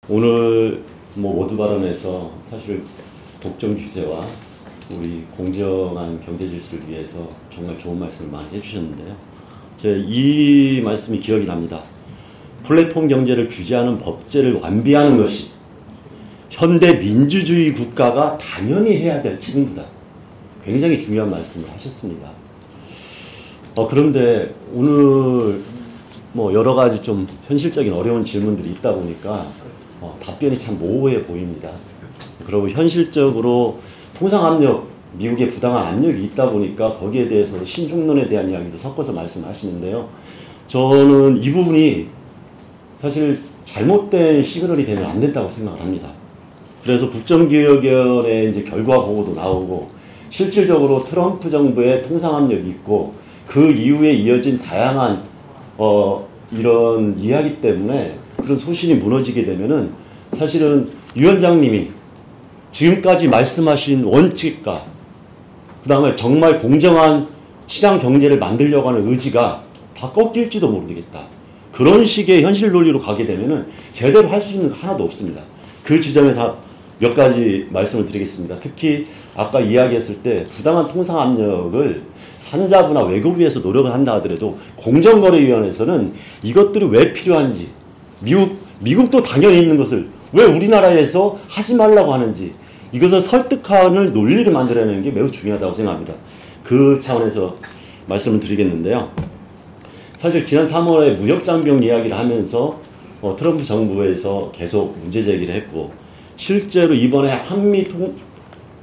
오늘 모두 발언에서 사실 독점 규제와 우리 공정한 경제 질서를 위해서 정말 좋은 말씀을 많이 해주셨는데요. 제 이 말씀이 기억이 납니다. 플랫폼 경제를 규제하는 법제를 완비하는 것이 현대 민주주의 국가가 당연히 해야 될 책임이다. 굉장히 중요한 말씀을 하셨습니다. 그런데 오늘 여러 가지 좀 현실적인 어려운 질문들이 있다 보니까 답변이 참 모호해 보입니다. 그리고 현실적으로 통상압력, 미국의 부당한 압력이 있다 보니까 거기에 대해서 신중론에 대한 이야기도 섞어서 말씀하시는데요. 저는 이 부분이 사실 잘못된 시그널이 되면 안 된다고 생각을 합니다. 그래서 국정기획위원회 이제 결과 보고도 나오고 실질적으로 트럼프 정부의 통상압력이 있고 그 이후에 이어진 다양한 이런 이야기 때문에 그런 소신이 무너지게 되면은 사실은 위원장님이 지금까지 말씀하신 원칙과 그 다음에 정말 공정한 시장 경제를 만들려고 하는 의지가 다 꺾일지도 모르겠다. 그런 식의 현실 논리로 가게 되면은 제대로 할 수 있는 거 하나도 없습니다. 그 지점에서 몇 가지 말씀을 드리겠습니다. 특히 아까 이야기했을 때 부당한 통상 압력을 산자부나 외교부에서 노력을 한다 하더라도 공정거래위원회에서는 이것들이 왜 필요한지 미국도 당연히 있는 것을 왜 우리나라에서 하지 말라고 하는지 이것을 설득하는 논리를 만들어내는 게 매우 중요하다고 생각합니다. 그 차원에서 말씀을 드리겠는데요. 사실 지난 3월에 무역장벽 이야기를 하면서 트럼프 정부에서 계속 문제 제기를 했고 실제로 이번에 한미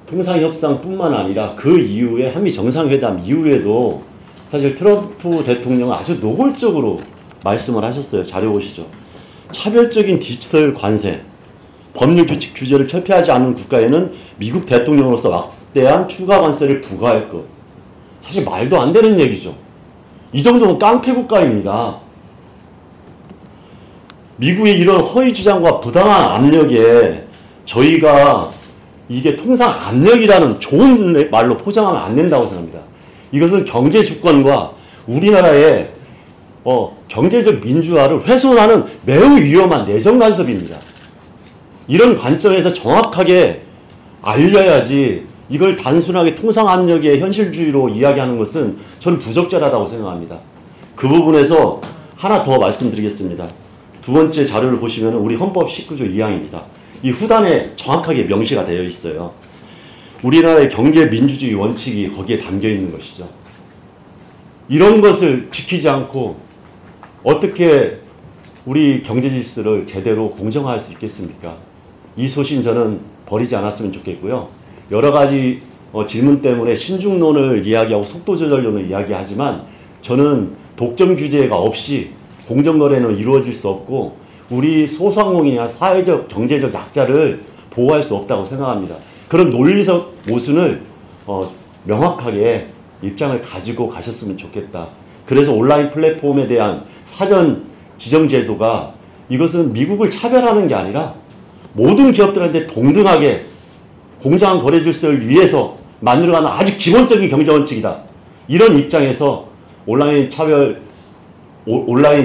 통상협상뿐만 아니라 그 이후에 한미 정상회담 이후에도 사실 트럼프 대통령은 아주 노골적으로 말씀을 하셨어요. 자료 보시죠. 차별적인 디지털 관세, 법률 규칙 규제를 철폐하지 않는 국가에는 미국 대통령으로서 막대한 추가 관세를 부과할 것. 사실 말도 안 되는 얘기죠. 이 정도면 깡패 국가입니다. 미국의 이런 허위 주장과 부당한 압력에 저희가 이게 통상 압력이라는 좋은 말로 포장하면 안 된다고 생각합니다. 이것은 경제 주권과 우리나라의 경제적 민주화를 훼손하는 매우 위험한 내정 간섭입니다. 이런 관점에서 정확하게 알려야지 이걸 단순하게 통상 압력의 현실주의로 이야기하는 것은 저는 부적절하다고 생각합니다. 그 부분에서 하나 더 말씀드리겠습니다. 두 번째 자료를 보시면 우리 헌법 19조 2항입니다. 이 후단에 정확하게 명시가 되어 있어요. 우리나라의 경제 민주주의 원칙이 거기에 담겨 있는 것이죠. 이런 것을 지키지 않고 어떻게 우리 경제 질서를 제대로 공정화할 수 있겠습니까? 이 소신 저는 버리지 않았으면 좋겠고요. 여러 가지 질문 때문에 신중론을 이야기하고 속도조절론을 이야기하지만 저는 독점 규제가 없이 공정거래는 이루어질 수 없고 우리 소상공인이나 사회적, 경제적 약자를 보호할 수 없다고 생각합니다. 그런 논리적 모순을 명확하게 입장을 가지고 가셨으면 좋겠다. 그래서 온라인 플랫폼에 대한 사전 지정 제도가 이것은 미국을 차별하는 게 아니라 모든 기업들한테 동등하게 공정한 거래 질서를 위해서 만들어가는 아주 기본적인 경제 원칙이다. 이런 입장에서 온라인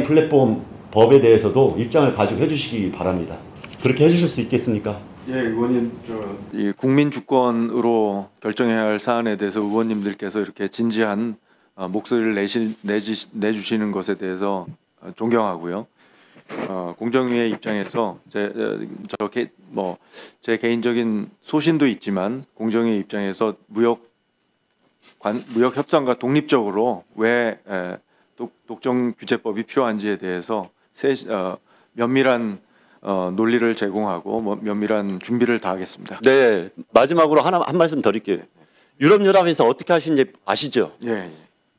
플랫폼 법에 대해서도 입장을 가지고 해주시기 바랍니다. 그렇게 해주실 수 있겠습니까? 예, 의원님, 이 국민 주권으로 결정해야 할 사안에 대해서 의원님들께서 이렇게 진지한 목소리를 내주시는 것에 대해서 존경하고요. 공정위의 입장에서 제 개인적인 소신도 있지만 공정위 입장에서 무역 협상과 독립적으로 왜 독점 규제법이 필요한지에 대해서 면밀한 논리를 제공하고 면밀한 준비를 다하겠습니다. 네, 마지막으로 한 말씀 드릴게요. 유럽연합에서 어떻게 하시는지 아시죠? 예.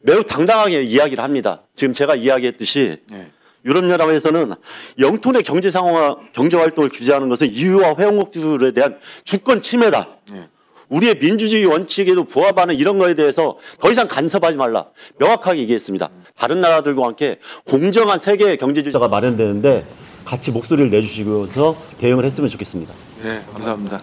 매우 당당하게 이야기를 합니다. 지금 제가 이야기했듯이 예. 유럽연합에서는 영토 내 경제활동을 규제하는 것은 EU와 회원국들에 대한 주권 침해다. 예. 우리의 민주주의 원칙에도 부합하는 이런 거에 대해서 더 이상 간섭하지 말라. 명확하게 얘기했습니다. 다른 나라들과 함께 공정한 세계 경제 질서가 마련되는데 같이 목소리를 내주시고서 대응을 했으면 좋겠습니다. 네, 감사합니다.